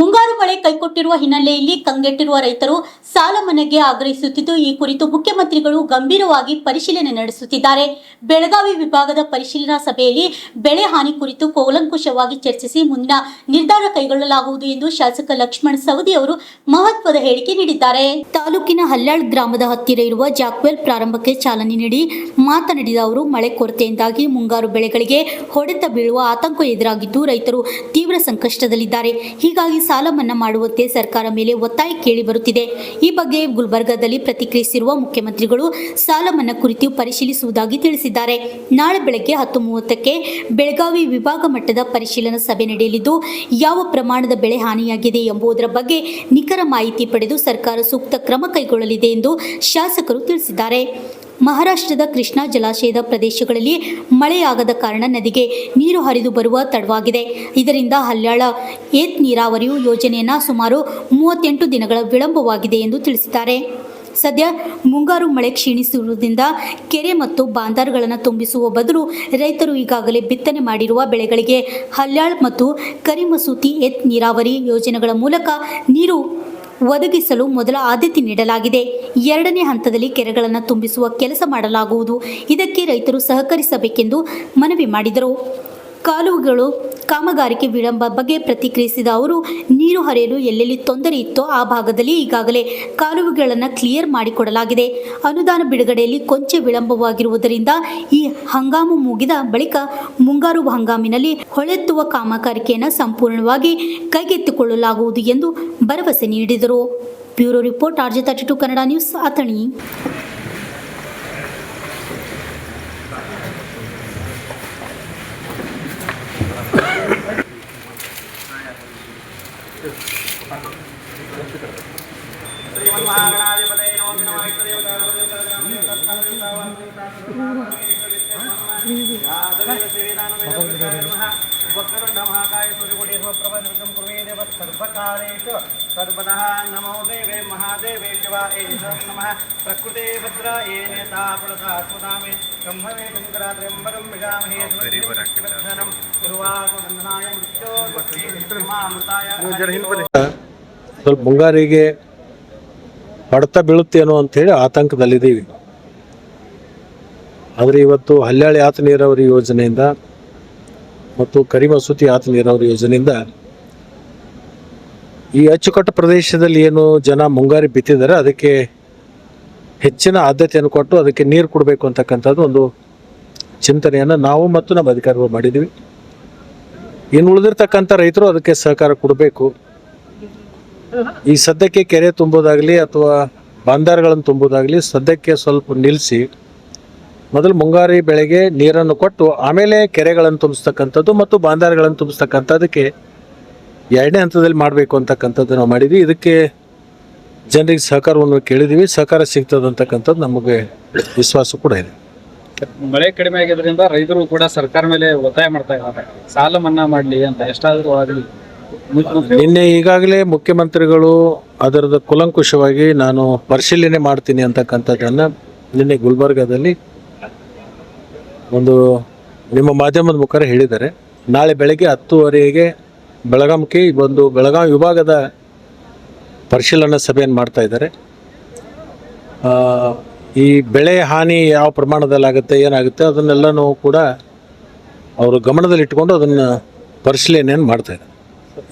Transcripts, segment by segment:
ಮುಂಗಾರು ಮಳೆ ಕೈಕೊಟ್ಟಿರುವ ಹಿನ್ನೆಲೆಯಲ್ಲಿ ಕಂಗೆಟ್ಟಿರುವ ರೈತರು ಸಾಲ ಮನ್ನಾಗೆ ಆಗ್ರಹಿಸುತ್ತಿದ್ದು, ಈ ಕುರಿತು ಮುಖ್ಯಮಂತ್ರಿಗಳು ಗಂಭೀರವಾಗಿ ಪರಿಶೀಲನೆ ನಡೆಸುತ್ತಿದ್ದಾರೆ. ಬೆಳಗಾವಿ ವಿಭಾಗದ ಪರಿಶೀಲನಾ ಸಭೆಯಲ್ಲಿ ಬೆಳೆ ಹಾನಿ ಕುರಿತು ಕೂಲಂಕುಷವಾಗಿ ಚರ್ಚಿಸಿ ಮುಂದಿನ ನಿರ್ಧಾರ ಕೈಗೊಳ್ಳಲಾಗುವುದು ಎಂದು ಶಾಸಕ ಲಕ್ಷ್ಮಣ ಸವದಿ ಅವರು ಮಹತ್ವದ ಹೇಳಿಕೆ ನೀಡಿದ್ದಾರೆ. ತಾಲೂಕಿನ ಹಲ್ಯಾಳ್ ಗ್ರಾಮದ ಹತ್ತಿರ ಇರುವ ಜಾಕ್ವೆಲ್ ಪ್ರಾರಂಭಕ್ಕೆ ಚಾಲನೆ ನೀಡಿ ಮಾತನಾಡಿದ ಅವರು, ಮಳೆ ಕೊರತೆಯಿಂದಾಗಿ ಮುಂಗಾರು ಬೆಳೆಗಳಿಗೆ ಹೊಡೆತ ಬೀಳುವ ಆತಂಕ ಎದುರಾಗಿದ್ದು, ರೈತರು ತೀವ್ರ ಸಂಕಷ್ಟದಲ್ಲಿದ್ದಾರೆ. ಹೀಗಾಗಿ ಸಾಲ ಮನ್ನಾ ಮಾಡುವಂತೆ ಸರ್ಕಾರ ಮೇಲೆ ಒತ್ತಾಯ ಕೇಳಿ ಬರುತ್ತಿದೆ. ಈ ಬಗ್ಗೆ ಗುಲ್ಬರ್ಗಾದಲ್ಲಿ ಪ್ರತಿಕ್ರಿಯಿಸಿರುವ ಮುಖ್ಯಮಂತ್ರಿಗಳು ಸಾಲ ಮನ್ನಾ ಕುರಿತು ಪರಿಶೀಲಿಸುವುದಾಗಿ ತಿಳಿಸಿದ್ದಾರೆ. ನಾಳೆ ಬೆಳಗ್ಗೆ 10:30ಕ್ಕೆ ಬೆಳಗಾವಿ ವಿಭಾಗ ಮಟ್ಟದ ಪರಿಶೀಲನಾ ಸಭೆ ನಡೆಯಲಿದ್ದು, ಯಾವ ಪ್ರಮಾಣದ ಬೆಳೆ ಹಾನಿಯಾಗಿದೆ ಎಂಬುದರ ಬಗ್ಗೆ ನಿಖರ ಮಾಹಿತಿ ಪಡೆದು ಸರ್ಕಾರ ಸೂಕ್ತ ಕ್ರಮ ಕೈಗೊಳ್ಳಲಿದೆ ಎಂದು ಶಾಸಕರು ತಿಳಿಸಿದ್ದಾರೆ. ಮಹಾರಾಷ್ಟ್ರದ ಕೃಷ್ಣಾ ಜಲಾಶಯದ ಪ್ರದೇಶಗಳಲ್ಲಿ ಮಳೆಯಾಗದ ಕಾರಣ ನದಿಗೆ ನೀರು ಹರಿದು ಬರುವ ತಡವಾಗಿದೆ. ಇದರಿಂದ ಹಲ್ಯಾಳ ಏತ್ ನೀರಾವರಿ ಯೋಜನೆಯನ್ನು ಸುಮಾರು 38 ದಿನಗಳ ವಿಳಂಬವಾಗಿದೆ ಎಂದು ತಿಳಿಸಿದ್ದಾರೆ. ಸದ್ಯ ಮುಂಗಾರು ಮಳೆ ಕ್ಷೀಣಿಸಿರುವುದರಿಂದ ಕೆರೆ ಮತ್ತು ಬಾಂದಾರ್ಗಳನ್ನು ತುಂಬಿಸುವ ಬದಲು ರೈತರು ಈಗಾಗಲೇ ಬಿತ್ತನೆ ಮಾಡಿರುವ ಬೆಳೆಗಳಿಗೆ ಹಲ್ಯಾಳ್ ಮತ್ತು ಕರಿಮಸೂತಿ ಏತ್ ನೀರಾವರಿ ಯೋಜನೆಗಳ ಮೂಲಕ ನೀರು ಒದಗಿಸಲು ಮೊದಲ ಆದ್ಯತೆ ನೀಡಲಾಗಿದೆ. ಎರಡನೇ ಹಂತದಲ್ಲಿ ಕೆರೆಗಳನ್ನು ತುಂಬಿಸುವ ಕೆಲಸ ಮಾಡಲಾಗುವುದು. ಇದಕ್ಕೆ ರೈತರು ಸಹಕರಿಸಬೇಕೆಂದು ಮನವಿ ಮಾಡಿದರು. ಕಾಲುವೆಗಳು ಕಾಮಗಾರಿಕೆ ವಿಳಂಬ ಬಗ್ಗೆ ಪ್ರತಿಕ್ರಿಯಿಸಿದ ಅವರು, ನೀರು ಹರಿಯಲು ಎಲ್ಲೆಲ್ಲಿ ತೊಂದರೆ ಇತ್ತೋ ಆ ಭಾಗದಲ್ಲಿ ಈಗಾಗಲೇ ಕಾಲುವೆಗಳನ್ನು ಕ್ಲಿಯರ್ ಮಾಡಿಕೊಡಲಾಗಿದೆ. ಅನುದಾನ ಬಿಡುಗಡೆಯಲ್ಲಿ ಕೊಂಚ ವಿಳಂಬವಾಗಿರುವುದರಿಂದ ಈ ಹಂಗಾಮು ಮುಗಿದ ಬಳಿಕ ಮುಂಗಾರು ಹಂಗಾಮಿನಲ್ಲಿ ಹೊಳೆತ್ತುವ ಕಾಮಗಾರಿಕೆಯನ್ನು ಸಂಪೂರ್ಣವಾಗಿ ಕೈಗೆತ್ತಿಕೊಳ್ಳಲಾಗುವುದು ಎಂದು ಭರವಸೆ ನೀಡಿದರು. Bureau report, RJ32 Kannada news, Athani. सर्वतः नमो देवे महादेवे शिवाय नमः प्रकृते भद्राये नेता प्रदास्वदामे ब्रह्मवे शंकरात्र्यंबरं विजामहे सुवर्णं गुरुवासवन्दनाय मृत्योर्वक्षेमामृताय. ಸ್ವಲ್ಪ ಮುಂಗಾರಿಗೆ ಹೊಡೆತ ಬೀಳುತ್ತೇನೋ ಅಂತೇಳಿ ಆತಂಕದಲ್ಲಿದ್ದೀವಿ. ಆದರೆ ಇವತ್ತು ಹಲ್ಯಾಳಿ ಆತ ನೀರಾವರಿ ಯೋಜನೆಯಿಂದ ಮತ್ತು ಕರಿಮಸೂತಿ ಆತ ನೀರಾವರಿ ಯೋಜನೆಯಿಂದ ಈ ಅಚ್ಚುಕಟ್ಟು ಪ್ರದೇಶದಲ್ಲಿ ಏನು ಜನ ಮುಂಗಾರಿ ಬಿತ್ತಿದ್ದಾರೆ ಅದಕ್ಕೆ ಹೆಚ್ಚಿನ ಆದ್ಯತೆಯನ್ನು ಕೊಟ್ಟು ಅದಕ್ಕೆ ನೀರು ಕೊಡಬೇಕು ಅಂತಕ್ಕಂಥದ್ದು ಒಂದು ಚಿಂತನೆಯನ್ನು ನಾವು ಮತ್ತು ನಮ್ಮ ಅಧಿಕಾರಿಗಳು ಮಾಡಿದ್ದೀವಿ. ಇನ್ನು ಉಳಿದಿರ್ತಕ್ಕಂಥ ರೈತರು ಅದಕ್ಕೆ ಸಹಕಾರ ಕೊಡಬೇಕು. ಈ ಸದ್ಯಕ್ಕೆ ಕೆರೆ ತುಂಬೋದಾಗಲಿ ಅಥವಾ ಬಾಂದಾರ್ಗಳನ್ನು ತುಂಬೋದಾಗಲಿ ಸದ್ಯಕ್ಕೆ ಸ್ವಲ್ಪ ನಿಲ್ಲಿಸಿ ಮೊದಲು ಮುಂಗಾರಿ ಬೆಳೆಗೆ ನೀರನ್ನು ಕೊಟ್ಟು ಆಮೇಲೆ ಕೆರೆಗಳನ್ನು ತುಂಬಿಸ್ತಕ್ಕಂಥದ್ದು ಮತ್ತು ಬಾಂದಾರ್ಗಳನ್ನು ತುಂಬಿಸ್ತಕ್ಕಂಥದ್ದಕ್ಕೆ ಎರಡನೇ ಹಂತದಲ್ಲಿ ಮಾಡಬೇಕು ಅಂತಕ್ಕಂಥದ್ದು ನಾವು ಮಾಡಿದ್ವಿ. ಇದಕ್ಕೆ ಜನರಿಗೆ ಸಹಕಾರವನ್ನು ಕೇಳಿದ್ದೀವಿ. ಸಹಕಾರ ಸಿಗ್ತದೆ ಅಂತಕ್ಕಂಥದ್ದು ನಮಗೆ ವಿಶ್ವಾಸ ಕೂಡ ಇದೆ. ಮಳೆ ಕಡಿಮೆ ಆಗಿದ್ದರಿಂದ ರೈತರು ಕೂಡ ಸರ್ಕಾರ ಮೇಲೆ ಒತ್ತಾಯ ಮಾಡ್ತಾ ಇದ್ದಾರೆ, ಸಾಲ ಮನ್ನಾ ಮಾಡಲಿ ಅಂತ. ಎಷ್ಟಾದರೂ ಆಗಲಿ ನಿನ್ನೆ ಈಗಾಗಲೇ ಮುಖ್ಯಮಂತ್ರಿಗಳು ಅದರದ ಕೂಲಂಕುಷವಾಗಿ ನಾನು ಪರಿಶೀಲನೆ ಮಾಡ್ತೀನಿ ಅಂತಕ್ಕಂಥದ್ದನ್ನು ನಿನ್ನೆ ಗುಲ್ಬರ್ಗಾದಲ್ಲಿ ಒಂದು ನಿಮ್ಮ ಮಾಧ್ಯಮದ ಮುಖಾಂತರ ಹೇಳಿದ್ದಾರೆ. ನಾಳೆ ಬೆಳಗ್ಗೆ 10:30ಗೆ ಬೆಳಗಾಂಕ್ಕೆ ಒಂದು ಬೆಳಗಾವಿ ವಿಭಾಗದ ಪರಿಶೀಲನಾ ಸಭೆಯನ್ನು ಮಾಡ್ತಾ ಇದ್ದಾರೆ. ಈ ಬೆಳೆ ಹಾನಿ ಯಾವ ಪ್ರಮಾಣದಲ್ಲಾಗುತ್ತೆ, ಏನಾಗುತ್ತೆ ಅದನ್ನೆಲ್ಲನೂ ಕೂಡ ಅವರು ಗಮನದಲ್ಲಿಟ್ಟುಕೊಂಡು ಅದನ್ನು ಪರಿಶೀಲನೆಯನ್ನು ಮಾಡ್ತಾ ಇದ್ದಾರೆ.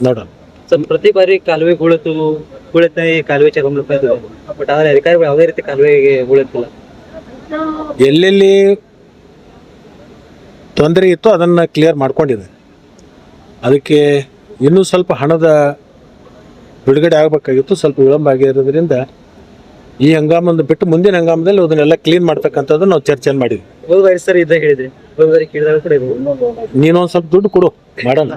ನೋಡೋಣ ಸರ್, ಪ್ರತಿ ಬಾರಿ ಕಾಲುವೆ ಹೂಳೆತ್ತ ಕಾಲುವೆ ಚರಂಬ ಬಟ್ ಆದರೆ ಅಧಿಕಾರಿಗಳು ಯಾವುದೇ ರೀತಿ ಕಾಲುವೆಗೆ ಹೂಳೆತ್ತಿಲ್ಲ. ಎಲ್ಲೆಲ್ಲಿ ತೊಂದರೆ ಇತ್ತು ಅದನ್ನು ಕ್ಲಿಯರ್ ಮಾಡ್ಕೊಂಡಿದೆ. ಅದಕ್ಕೆ ಇನ್ನೂ ಸ್ವಲ್ಪ ಹಣದ ಬಿಡುಗಡೆ ಆಗಬೇಕಾಗಿತ್ತು, ಸ್ವಲ್ಪ ವಿಳಂಬ ಆಗಿರೋದ್ರಿಂದ ಈ ಹಂಗಾಮನ್ನು ಬಿಟ್ಟು ಮುಂದಿನ ಹಂಗಾಮದಲ್ಲಿ ಅದನ್ನೆಲ್ಲ ಕ್ಲೀನ್ ಮಾಡ್ತಕ್ಕಂಥದ್ದು ನಾವು ಚರ್ಚೆ ಮಾಡಿದ್ವಿ. ಹೋದ ಬಾರಿ ಸರ್ ಇದ್ದಾಗ ಹೇಳಿದ್ರಿ, ಹೋದ ಬಾರಿ ಕೇಳಿದಾಗ ಕೂಡ ನೀನೊಂದು ಸ್ವಲ್ಪ ದುಡ್ಡು ಕೊಡು ಮಾಡೋಣ.